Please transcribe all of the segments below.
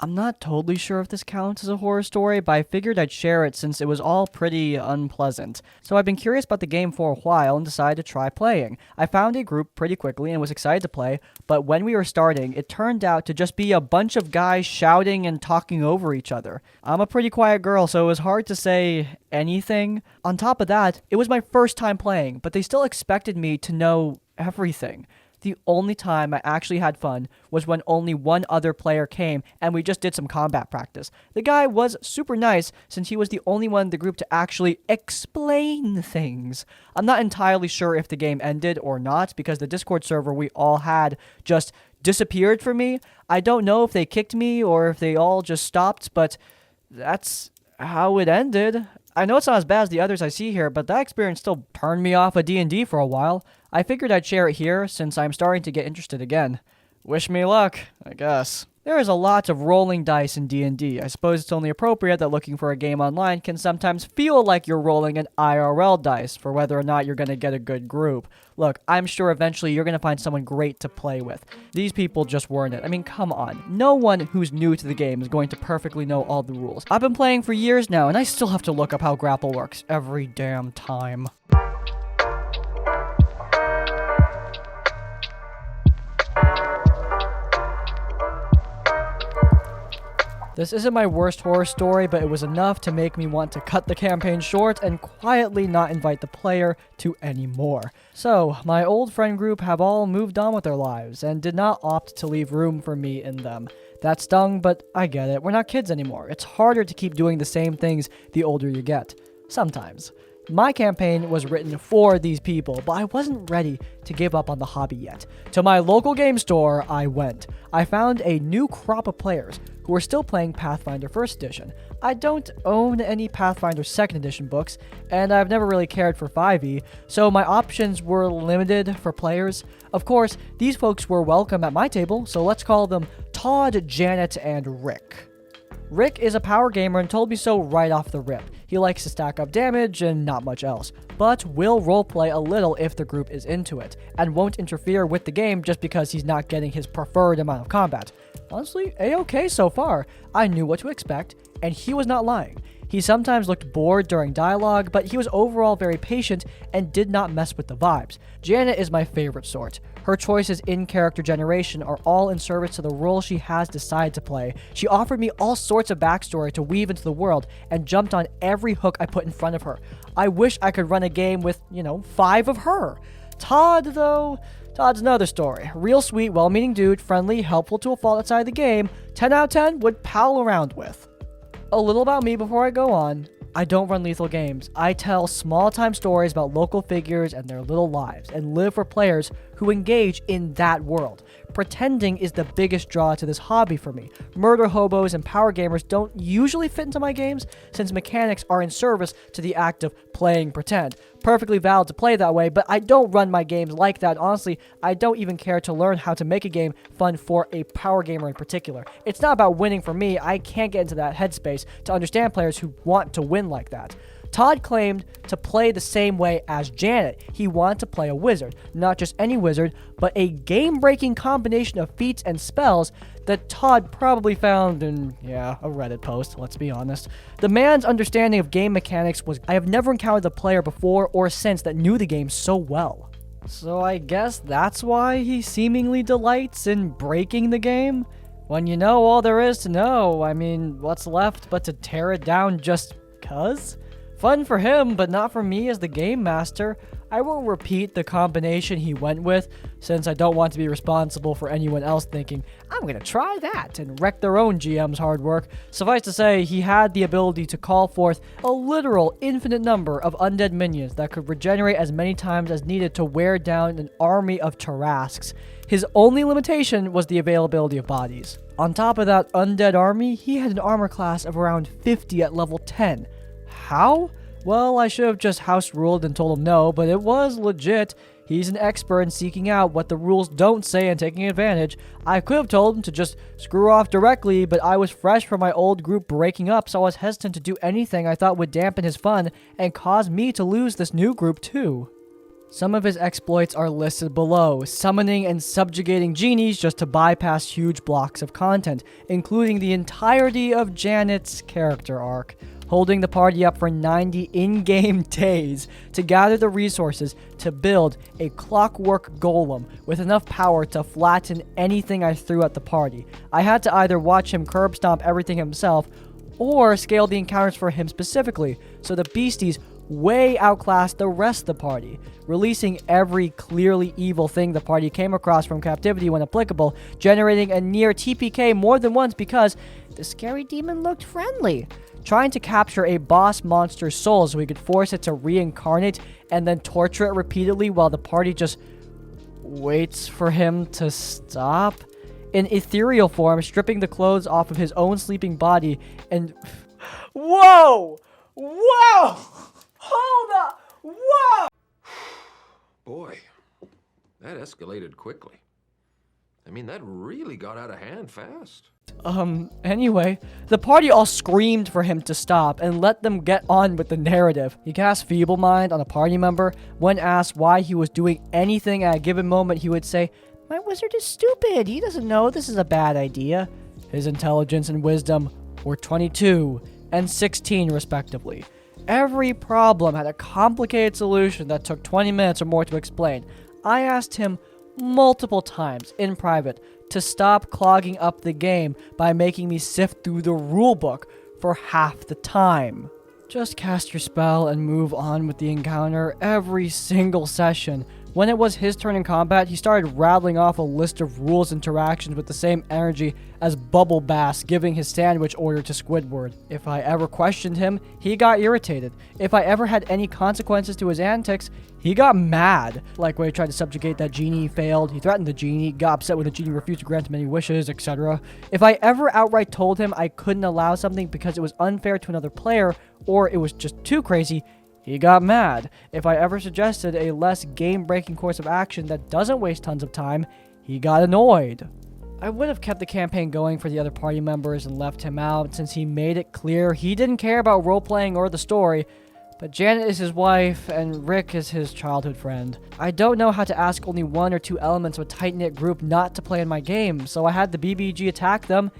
I'm not totally sure if this counts as a horror story, but I figured I'd share it since it was all pretty unpleasant. So I've been curious about the game for a while and decided to try playing. I found a group pretty quickly and was excited to play, but when we were starting, it turned out to just be a bunch of guys shouting and talking over each other. I'm a pretty quiet girl, so it was hard to say anything. On top of that, it was my first time playing, but they still expected me to know everything. The only time I actually had fun was when only one other player came and we just did some combat practice. The guy was super nice since he was the only one in the group to actually explain things. I'm not entirely sure if the game ended or not because the Discord server we all had just disappeared for me. I don't know if they kicked me or if they all just stopped, but that's how it ended. I know it's not as bad as the others I see here, but that experience still turned me off of D&D for a while. I figured I'd share it here since I'm starting to get interested again. Wish me luck, I guess. There is a lot of rolling dice in D&D. I suppose it's only appropriate that looking for a game online can sometimes feel like you're rolling an IRL dice for whether or not you're going to get a good group. Look, I'm sure eventually you're going to find someone great to play with. These people just weren't it. I mean, come on. No one who's new to the game is going to perfectly know all the rules. I've been playing for years now, and I still have to look up how grapple works every damn time. This isn't my worst horror story, but it was enough to make me want to cut the campaign short and quietly not invite the player to any more. So, my old friend group have all moved on with their lives and did not opt to leave room for me in them. That stung, but I get it. We're not kids anymore. It's harder to keep doing the same things the older you get. Sometimes. My campaign was written for these people, but I wasn't ready to give up on the hobby yet. To my local game store, I went. I found a new crop of players who are still playing Pathfinder 1st Edition. I don't own any Pathfinder 2nd Edition books, and I've never really cared for 5e, so my options were limited for players. Of course, these folks were welcome at my table, so let's call them Todd, Janet, and Rick. Rick is a power gamer and told me so right off the rip. He likes to stack up damage and not much else, but will roleplay a little if the group is into it, and won't interfere with the game just because he's not getting his preferred amount of combat. Honestly, a-okay so far. I knew what to expect, and he was not lying. He sometimes looked bored during dialogue, but he was overall very patient and did not mess with the vibes. Janet is my favorite sort. Her choices in character generation are all in service to the role she has decided to play. She offered me all sorts of backstory to weave into the world and jumped on every hook I put in front of her. I wish I could run a game with, 5 of her. Todd, though, Todd's another story. Real sweet, well-meaning dude, friendly, helpful to a fault outside the game. 10 out of 10, would pal around with. A little about me before I go on. I don't run lethal games. I tell small-time stories about local figures and their little lives, and live for players who engage in that world. Pretending is the biggest draw to this hobby for me. Murder hobos and power gamers don't usually fit into my games, since mechanics are in service to the act of playing pretend. Perfectly valid to play that way, but I don't run my games like that. Honestly, I don't even care to learn how to make a game fun for a power gamer in particular. It's not about winning for me. I can't get into that headspace to understand players who want to win like that. Todd claimed to play the same way as Janet. He wanted to play a wizard. Not just any wizard, but a game-breaking combination of feats and spells that Todd probably found in, a Reddit post, let's be honest. The man's understanding of game mechanics was, I have never encountered a player before or since that knew the game so well. So I guess that's why he seemingly delights in breaking the game? When you know all there is to know, what's left but to tear it down just 'cause? Fun for him, but not for me as the game master. I won't repeat the combination he went with, since I don't want to be responsible for anyone else thinking, I'm gonna try that, and wreck their own GM's hard work. Suffice to say, he had the ability to call forth a literal infinite number of undead minions that could regenerate as many times as needed to wear down an army of Tarrasques. His only limitation was the availability of bodies. On top of that undead army, he had an armor class of around 50 at level 10. How? Well, I should have just house ruled and told him no, but it was legit. He's an expert in seeking out what the rules don't say and taking advantage. I could have told him to just screw off directly, but I was fresh from my old group breaking up, so I was hesitant to do anything I thought would dampen his fun and cause me to lose this new group too. Some of his exploits are listed below, summoning and subjugating genies just to bypass huge blocks of content, including the entirety of Janet's character arc, holding the party up for 90 in-game days to gather the resources to build a clockwork golem with enough power to flatten anything I threw at the party. I had to either watch him curb stomp everything himself or scale the encounters for him specifically, so the beasties way outclassed the rest of the party, releasing every clearly evil thing the party came across from captivity when applicable, generating a near TPK more than once because the scary demon looked friendly, trying to capture a boss monster's soul so we could force it to reincarnate and then torture it repeatedly while the party just waits for him to stop. In ethereal form, stripping the clothes off of his own sleeping body and... Whoa! Whoa! Hold up! Whoa! Boy, that escalated quickly. I mean, that really got out of hand fast. Anyway, the party all screamed for him to stop and let them get on with the narrative. He cast Feeble Mind on a party member. When asked why he was doing anything at a given moment, he would say, "My wizard is stupid. He doesn't know this is a bad idea." His intelligence and wisdom were 22 and 16 respectively. Every problem had a complicated solution that took 20 minutes or more to explain. I asked him multiple times in private to stop clogging up the game by making me sift through the rulebook for half the time. Just cast your spell and move on with the encounter every single session. When it was his turn in combat, he started rattling off a list of rules interactions with the same energy as Bubble Bass giving his sandwich order to Squidward. If I ever questioned him, he got irritated. If I ever had any consequences to his antics, he got mad. Like when he tried to subjugate that genie, failed. He threatened the genie, got upset when the genie refused to grant him any wishes, etc. If I ever outright told him I couldn't allow something because it was unfair to another player, or it was just too crazy, he got mad. If I ever suggested a less game-breaking course of action that doesn't waste tons of time, he got annoyed. I would have kept the campaign going for the other party members and left him out since he made it clear he didn't care about role-playing or the story, but Janet is his wife and Rick is his childhood friend. I don't know how to ask only one or two elements of a tight-knit group not to play in my game, so I had the BBG attack them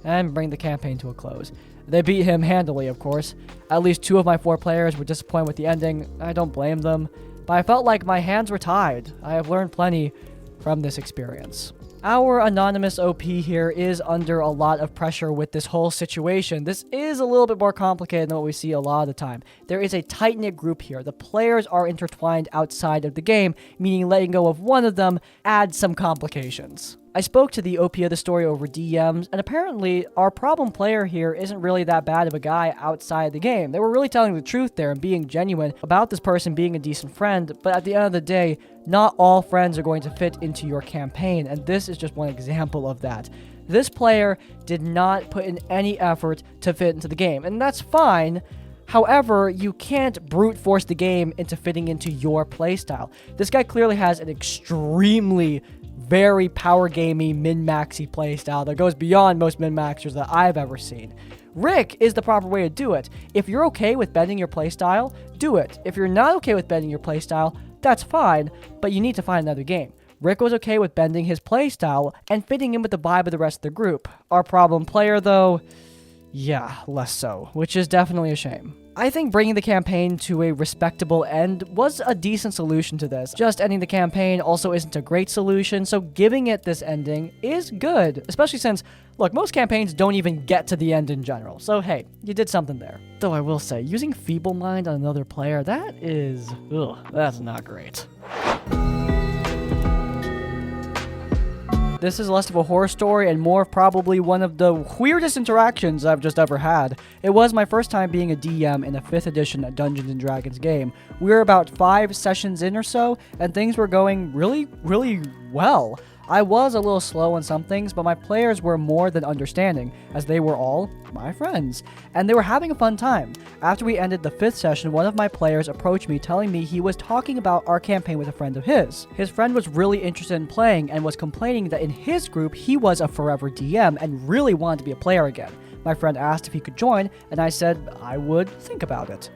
and bring the campaign to a close. They beat him handily, of course. At least 2 of my 4 players were disappointed with the ending. I don't blame them, but I felt like my hands were tied. I have learned plenty from this experience. Our anonymous OP here is under a lot of pressure with this whole situation. This is a little bit more complicated than what we see a lot of the time. There is a tight-knit group here. The players are intertwined outside of the game, meaning letting go of one of them adds some complications. I spoke to the OP of the story over DMs, and apparently our problem player here isn't really that bad of a guy outside the game. They were really telling the truth there and being genuine about this person being a decent friend, but at the end of the day, not all friends are going to fit into your campaign, and this is just one example of that. This player did not put in any effort to fit into the game, and that's fine. However, you can't brute force the game into fitting into your playstyle. This guy clearly has an extremely very power gamey min-maxy playstyle that goes beyond most min-maxers that I've ever seen. Rick is the proper way to do it. If you're okay with bending your playstyle, do it. If you're not okay with bending your playstyle, that's fine, but you need to find another game. Rick was okay with bending his playstyle and fitting in with the vibe of the rest of the group. Our problem player, though, yeah, less so, which is definitely a shame. I think bringing the campaign to a respectable end was a decent solution to this. Just ending the campaign also isn't a great solution, so giving it this ending is good, especially since, look, most campaigns don't even get to the end in general, so hey, you did something there. Though I will say, using Feeble Mind on another player, that's not great. This is less of a horror story and more of probably one of the weirdest interactions I've just ever had. It was my first time being a DM in a 5th edition Dungeons & Dragons game. We were about 5 sessions in or so, and things were going really well. I was a little slow on some things, but my players were more than understanding, as they were all my friends, and they were having a fun time. After we ended the 5th session, one of my players approached me telling me he was talking about our campaign with a friend of his. His friend was really interested in playing and was complaining that in his group he was a forever DM and really wanted to be a player again. My friend asked if he could join, and I said I would think about it.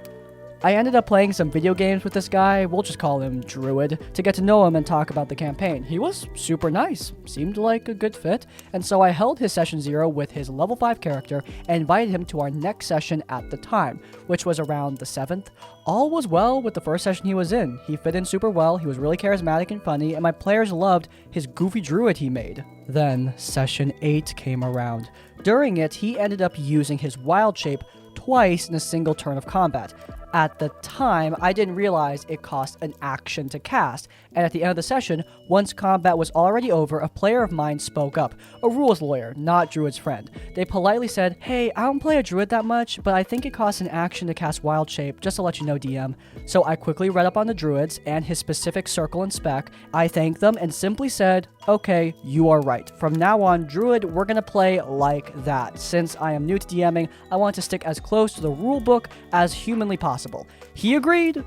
I ended up playing some video games with this guy, we'll just call him Druid, to get to know him and talk about the campaign. He was super nice, seemed like a good fit, and so I held his session 0 with his level 5 character and invited him to our next session at the time, which was around the 7th. All was well with the first session he was in. He fit in super well, he was really charismatic and funny, and my players loved his goofy druid he made. Then, session 8 came around. During it, he ended up using his wild shape twice in a single turn of combat. At the time, I didn't realize it cost an action to cast, and at the end of the session, once combat was already over, a player of mine spoke up, a rules lawyer, not Druid's friend. They politely said, "Hey, I don't play a Druid that much, but I think it costs an action to cast Wild Shape, just to let you know, DM." So I quickly read up on the Druids and his specific circle and spec. I thanked them and simply said, "Okay, you are right. From now on, Druid, we're gonna play like that. Since I am new to DMing, I want to stick as close to the rulebook as humanly possible." He agreed,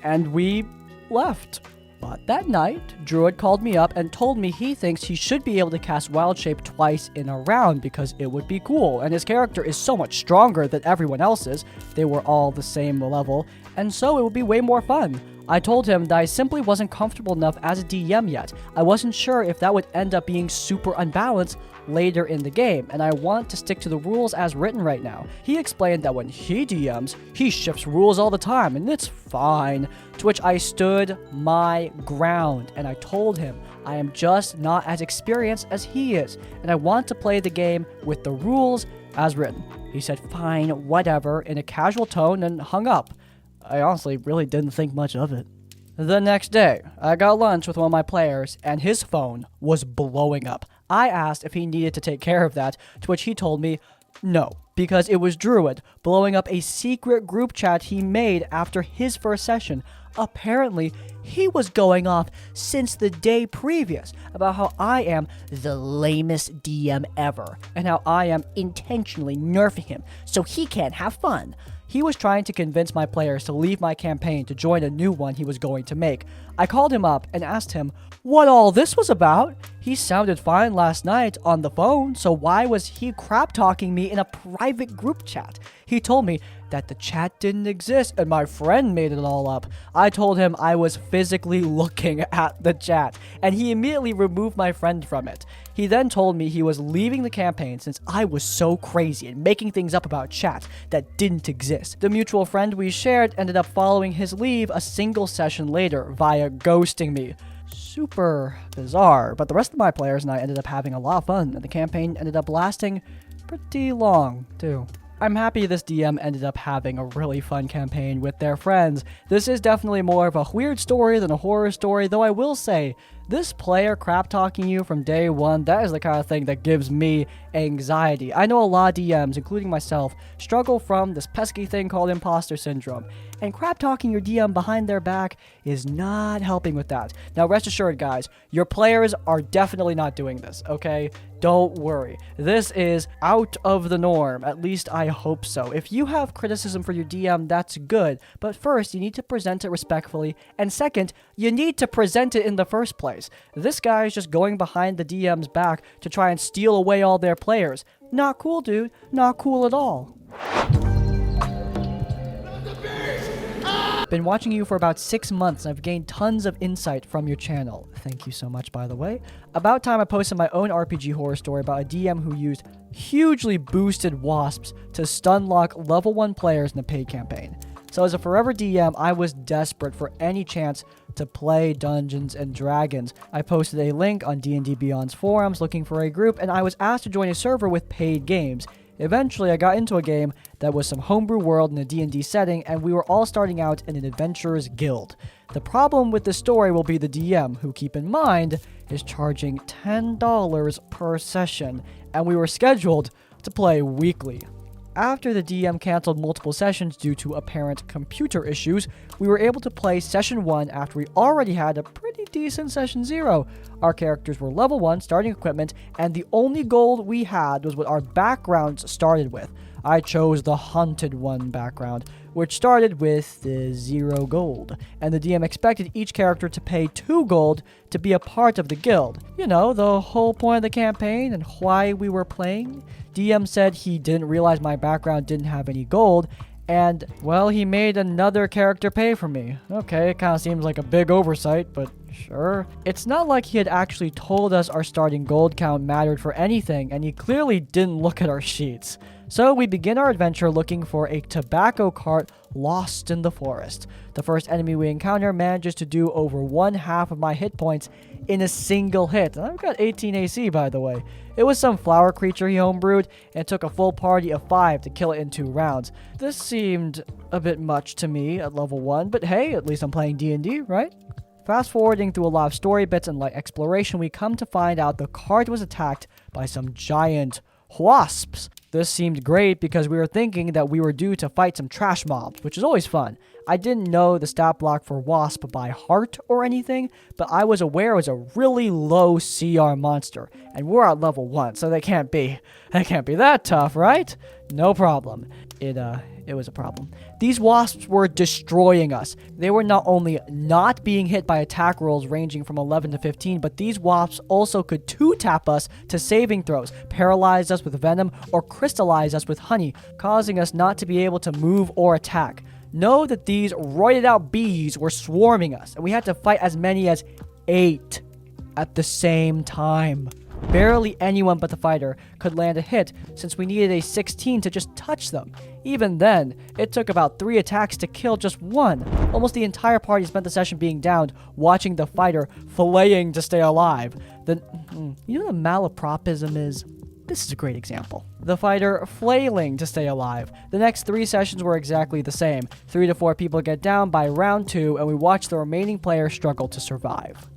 and we left. But that night, Druid called me up and told me he thinks he should be able to cast Wild Shape twice in a round because it would be cool, and his character is so much stronger than everyone else's. They were all the same level, and so it would be way more fun. I told him that I simply wasn't comfortable enough as a DM yet. I wasn't sure if that would end up being super unbalanced later in the game, and I want to stick to the rules as written right now. He explained that when he DMs, he shifts rules all the time, and it's fine. To which I stood my ground, and I told him I am just not as experienced as he is, and I want to play the game with the rules as written. He said fine, whatever, in a casual tone and hung up. I honestly really didn't think much of it. The next day, I got lunch with one of my players, and his phone was blowing up. I asked if he needed to take care of that, to which he told me no, because it was Druid blowing up a secret group chat he made after his first session. Apparently, he was going off since the day previous about how I am the lamest DM ever, and how I am intentionally nerfing him so he can't have fun. He was trying to convince my players to leave my campaign to join a new one he was going to make. I called him up and asked him what all this was about. He sounded fine last night on the phone, so why was he crap talking me in a private group chat? He told me that the chat didn't exist and my friend made it all up. I told him I was physically looking at the chat, and he immediately removed my friend from it. He then told me he was leaving the campaign since I was so crazy and making things up about chat that didn't exist. The mutual friend we shared ended up following his leave a single session later via ghosting me. Super bizarre, but the rest of my players and I ended up having a lot of fun, and the campaign ended up lasting pretty long, too. I'm happy this DM ended up having a really fun campaign with their friends. This is definitely more of a weird story than a horror story, though I will say, this player crap talking you from day one, that is the kind of thing that gives me anxiety. I know a lot of DMs, including myself, struggle from this pesky thing called imposter syndrome, and crap talking your DM behind their back is not helping with that. Now rest assured guys, your players are definitely not doing this, okay? Don't worry. This is out of the norm, at least I hope so. If you have criticism for your DM, that's good, but first, you need to present it respectfully, and second, you need to present it in the first place. This guy is just going behind the DM's back to try and steal away all their players. Not cool, dude. Not cool at all. Been watching you for about 6 months, and I've gained tons of insight from your channel. Thank you so much, by the way. About time I posted my own RPG horror story about a DM who used hugely boosted wasps to stun lock level 1 players in a paid campaign. So as a forever DM, I was desperate for any chance to play Dungeons and Dragons. I posted a link on D&D Beyond's forums looking for a group, and I was asked to join a server with paid games. Eventually, I got into a game that was some homebrew world in a D&D setting, and we were all starting out in an adventurer's guild. The problem with this story will be the DM, who, keep in mind, is charging $10 per session, and we were scheduled to play weekly. After the DM canceled multiple sessions due to apparent computer issues, we were able to play session 1 after we already had a pretty decent session 0. Our characters were level 1, starting equipment, and the only gold we had was what our backgrounds started with. I chose the Haunted One background, which started with 0 gold, and the DM expected each character to pay 2 gold to be a part of the guild. You know, the whole point of the campaign and why we were playing. DM said he didn't realize my background didn't have any gold, And, well, he made another character pay for me. Okay, it kind of seems like a big oversight, but sure. It's not like he had actually told us our starting gold count mattered for anything, and he clearly didn't look at our sheets. So we begin our adventure looking for a tobacco cart lost in the forest. The first enemy we encounter manages to do over 1/2 of my hit points in a single hit. And I've got 18 AC, by the way. It was some flower creature he homebrewed, and it took a full party of 5 to kill it in 2 rounds. This seemed a bit much to me at level 1, but hey, at least I'm playing D&D, right? Fast forwarding through a lot of story bits and light exploration, we come to find out the cart was attacked by some giant wasps. This seemed great because we were thinking that we were due to fight some trash mobs, which is always fun. I didn't know the stat block for wasp by heart or anything, but I was aware it was a really low CR monster, and we're at level 1, so they can't be that tough, right? No problem. It was a problem. These wasps were destroying us. They were not only not being hit by attack rolls ranging from 11 to 15, but these wasps also could 2-tap us to saving throws, paralyze us with venom, or crystallize us with honey, causing us not to be able to move or attack. Know that these roided out bees were swarming us, and we had to fight as many as 8 at the same time. Barely anyone but the fighter could land a hit since we needed a 16 to just touch them. Even then, it took about 3 attacks to kill just one. Almost the entire party spent the session being downed, watching the fighter filleting to stay alive. You know what a malapropism is? This is a great example. The fighter flailing to stay alive. The next 3 sessions were exactly the same. 3 to 4 people get down by round 2, and we watch the remaining players struggle to survive.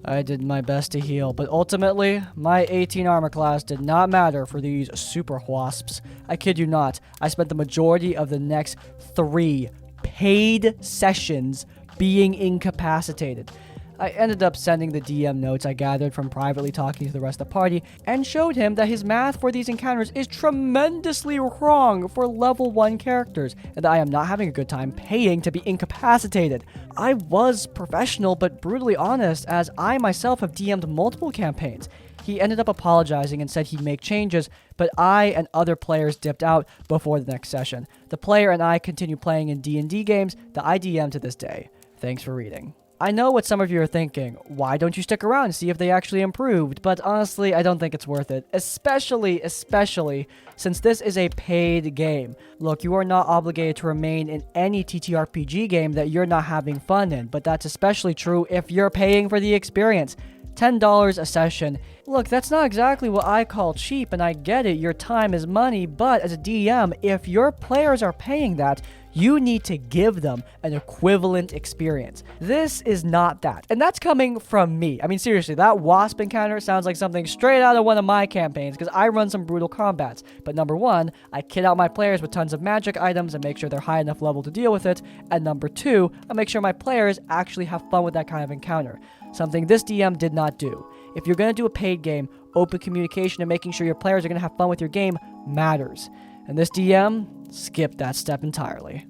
I did my best to heal, but ultimately, my 18 armor class did not matter for these super wasps. I kid you not, I spent the majority of the next 3 paid sessions being incapacitated. I ended up sending the DM notes I gathered from privately talking to the rest of the party and showed him that his math for these encounters is tremendously wrong for level 1 characters and that I am not having a good time paying to be incapacitated. I was professional but brutally honest as I myself have DM'd multiple campaigns. He ended up apologizing and said he'd make changes, but I and other players dipped out before the next session. The player and I continue playing in D&D games that I DM to this day. Thanks for reading. I know what some of you are thinking. Why don't you stick around and see if they actually improved? But honestly, I don't think it's worth it. Especially since this is a paid game. Look, you are not obligated to remain in any TTRPG game that you're not having fun in, but that's especially true if you're paying for the experience. $10 a session. Look, that's not exactly what I call cheap, and I get it, your time is money, but as a DM, if your players are paying that, you need to give them an equivalent experience. This is not that, and that's coming from me. I mean, seriously, that wasp encounter sounds like something straight out of one of my campaigns, because I run some brutal combats. But number 1, I kit out my players with tons of magic items and make sure they're high enough level to deal with it, and number 2, I make sure my players actually have fun with that kind of encounter. Something this DM did not do. If you're going to do a paid game, open communication and making sure your players are going to have fun with your game matters. And this DM skipped that step entirely.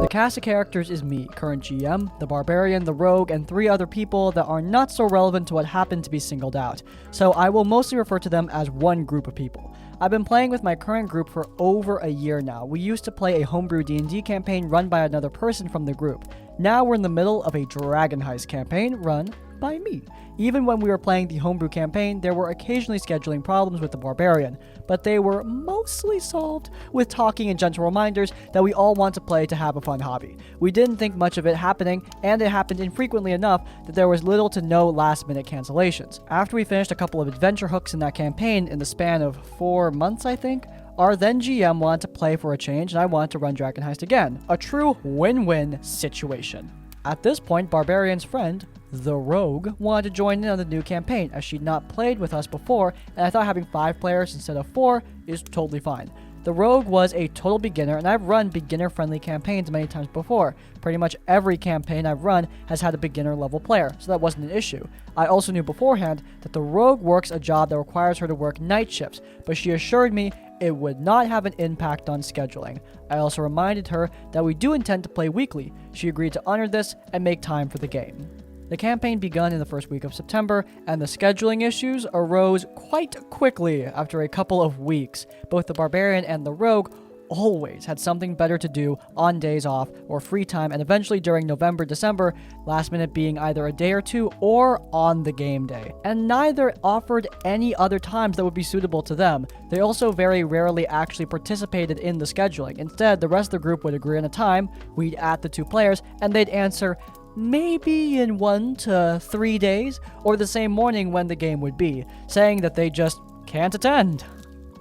The cast of characters is me, current GM, the barbarian, the rogue, and 3 other people that are not so relevant to what happened to be singled out, so I will mostly refer to them as one group of people. I've been playing with my current group for over a year now. We used to play a homebrew D&D campaign run by another person from the group. Now we're in the middle of a dragon heist campaign run by me. Even when we were playing the homebrew campaign, there were occasionally scheduling problems with the barbarian, but they were mostly solved with talking and gentle reminders that we all want to play to have a fun hobby. We didn't think much of it happening, and it happened infrequently enough that there was little to no last-minute cancellations. After we finished a couple of adventure hooks in that campaign in the span of 4 months, I think, our then GM wanted to play for a change, and I wanted to run Dragon Heist again. A true win-win situation. At this point, Barbarian's friend, the Rogue, wanted to join in on the new campaign as she'd not played with us before, and I thought having 5 players instead of 4 is totally fine. The Rogue was a total beginner, and I've run beginner-friendly campaigns many times before. Pretty much every campaign I've run has had a beginner-level player, so that wasn't an issue. I also knew beforehand that the Rogue works a job that requires her to work night shifts, but she assured me it would not have an impact on scheduling. I also reminded her that we do intend to play weekly. She agreed to honor this and make time for the game. The campaign begun in the first week of September, and the scheduling issues arose quite quickly after a couple of weeks. Both the Barbarian and the Rogue always had something better to do on days off or free time, and eventually during November, December, last minute being either a day or two or on the game day. And neither offered any other times that would be suitable to them. They also very rarely actually participated in the scheduling. Instead, the rest of the group would agree on a time, we'd at the two players, and they'd answer maybe in 1 to 3 days, or the same morning when the game would be, saying that they just can't attend.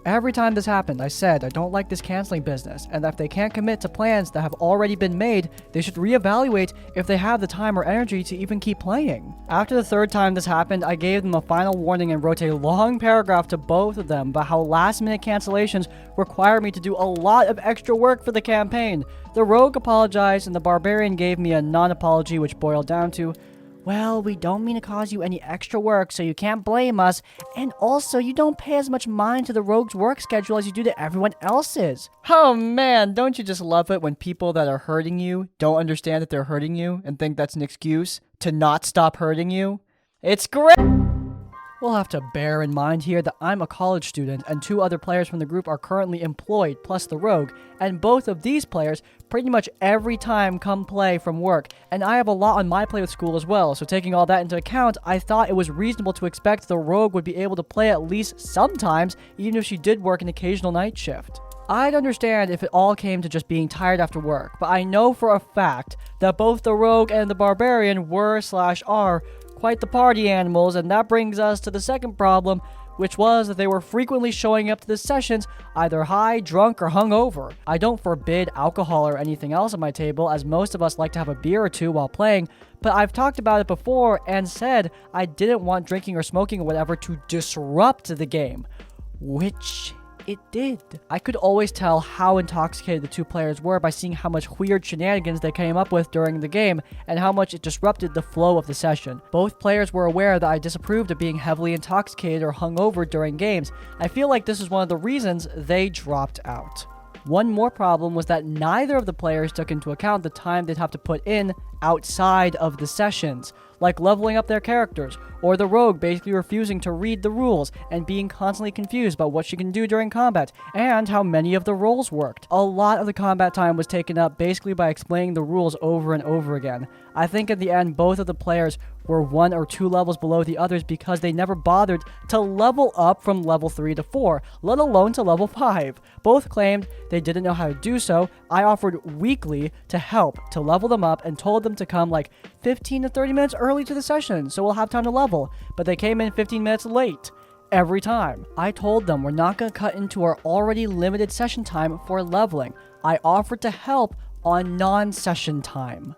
Every time this happened, I said I don't like this canceling business, and that if they can't commit to plans that have already been made, they should reevaluate if they have the time or energy to even keep playing. After the third time this happened, I gave them a final warning and wrote a long paragraph to both of them about how last-minute cancellations require me to do a lot of extra work for the campaign. The Rogue apologized, and the Barbarian gave me a non-apology, which boiled down to, well, we don't mean to cause you any extra work, so you can't blame us, and also you don't pay as much mind to the Rogue's work schedule as you do to everyone else's. Oh man, don't you just love it when people that are hurting you don't understand that they're hurting you and think that's an excuse to not stop hurting you? It's great! We'll have to bear in mind here that I'm a college student and 2 other players from the group are currently employed, plus the Rogue, and both of these players pretty much every time come play from work, and I have a lot on my plate with school as well, so taking all that into account, I thought it was reasonable to expect the Rogue would be able to play at least sometimes, even if she did work an occasional night shift. I'd understand if it all came to just being tired after work, but I know for a fact that both the Rogue and the Barbarian were/are quite the party animals, and that brings us to the second problem, which was that they were frequently showing up to the sessions either high, drunk, or hungover. I don't forbid alcohol or anything else at my table, as most of us like to have a beer or 2 while playing, but I've talked about it before and said I didn't want drinking or smoking or whatever to disrupt the game, which it did. I could always tell how intoxicated the 2 players were by seeing how much weird shenanigans they came up with during the game and how much it disrupted the flow of the session. Both players were aware that I disapproved of being heavily intoxicated or hungover during games. I feel like this is one of the reasons they dropped out. One more problem was that neither of the players took into account the time they'd have to put in outside of the sessions, like leveling up their characters, or the Rogue basically refusing to read the rules and being constantly confused about what she can do during combat, and how many of the roles worked. A lot of the combat time was taken up basically by explaining the rules over and over again. I think in the end, both of the players were 1 or 2 levels below the others because they never bothered to level up from level 3 to 4, let alone to level 5. Both claimed they didn't know how to do so. I offered weekly to help to level them up and told them to come like 15 to 30 minutes early to the session so we'll have time to level, but they came in 15 minutes late. Every time. I told them we're not going to cut into our already limited session time for leveling. I offered to help on non-session time.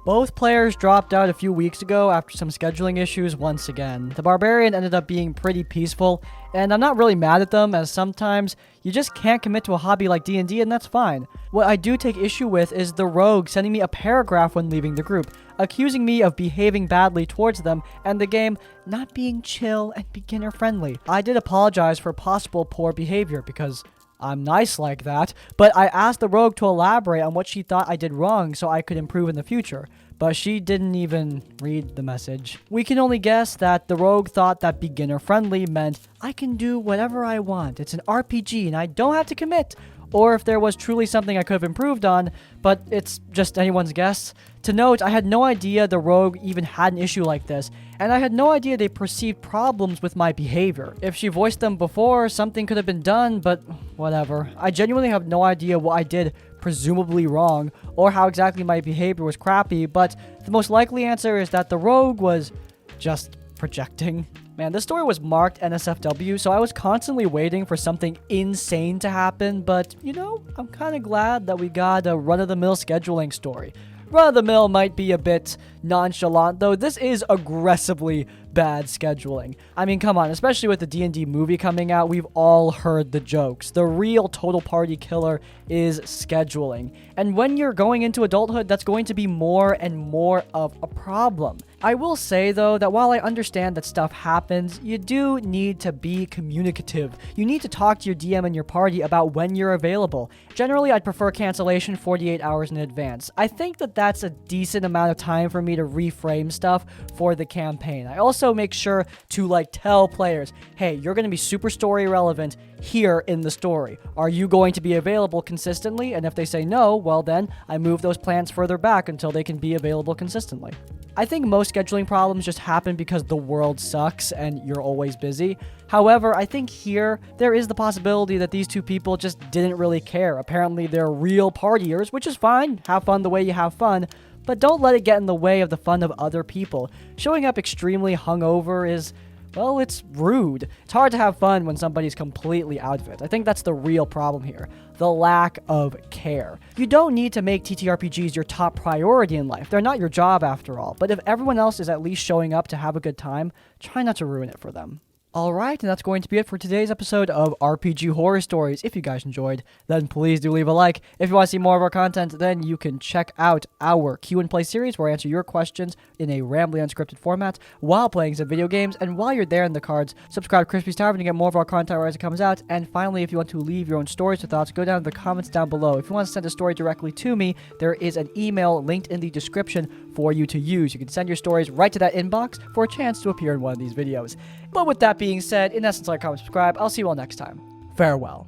Both players dropped out a few weeks ago after some scheduling issues once again. The Barbarian ended up being pretty peaceful, and I'm not really mad at them, as sometimes you just can't commit to a hobby like D&D, and that's fine. What I do take issue with is the Rogue sending me a paragraph when leaving the group, accusing me of behaving badly towards them, and the game not being chill and beginner-friendly. I did apologize for possible poor behavior, because I'm nice like that, but I asked the Rogue to elaborate on what she thought I did wrong so I could improve in the future, but she didn't even read the message. We can only guess that the Rogue thought that beginner-friendly meant I can do whatever I want, it's an RPG and I don't have to commit, or if there was truly something I could have improved on, but it's just anyone's guess. To note, I had no idea the Rogue even had an issue like this, and I had no idea they perceived problems with my behavior. If she voiced them before, something could have been done, but whatever. I genuinely have no idea what I did presumably wrong, or how exactly my behavior was crappy, but the most likely answer is that the Rogue was just projecting. Man, this story was marked NSFW, so I was constantly waiting for something insane to happen, but, you know, I'm kind of glad that we got a run-of-the-mill scheduling story. Run-of-the-mill might be a bit nonchalant, though this is aggressively bad scheduling. I mean, come on, especially with the D&D movie coming out, we've all heard the jokes. The real total party killer is scheduling. And when you're going into adulthood, that's going to be more and more of a problem. I will say, though, that while I understand that stuff happens, you do need to be communicative. You need to talk to your DM and your party about when you're available. Generally, I'd prefer cancellation 48 hours in advance. I think that that's a decent amount of time for me me to reframe stuff for the campaign. I also make sure to like tell players, hey, you're going to be super story relevant here in the story. Are you going to be available consistently? And if they say no, well then I move those plans further back until they can be available consistently. I think most scheduling problems just happen because the world sucks and you're always busy. However, I think here there is the possibility that these two people just didn't really care. Apparently they're real partiers, which is fine. Have fun the way you have fun, but don't let it get in the way of the fun of other people. Showing up extremely hungover is, well, it's rude. It's hard to have fun when somebody's completely out of it. I think that's the real problem here. The lack of care. You don't need to make TTRPGs your top priority in life. They're not your job after all. But if everyone else is at least showing up to have a good time, try not to ruin it for them. Alright, and that's going to be it for today's episode of RPG Horror Stories. If you guys enjoyed, then please do leave a like. If you want to see more of our content, then you can check out our Q&Play series where I answer your questions in a rambly unscripted format while playing some video games. And while you're there in the cards, subscribe to Crispy's Tavern to get more of our content as it comes out. And finally, if you want to leave your own stories or thoughts, go down in the comments down below. If you want to send a story directly to me, there is an email linked in the description for you to use. You can send your stories right to that inbox for a chance to appear in one of these videos. But with that being said, in essence, like, comment, subscribe. I'll see you all next time. Farewell.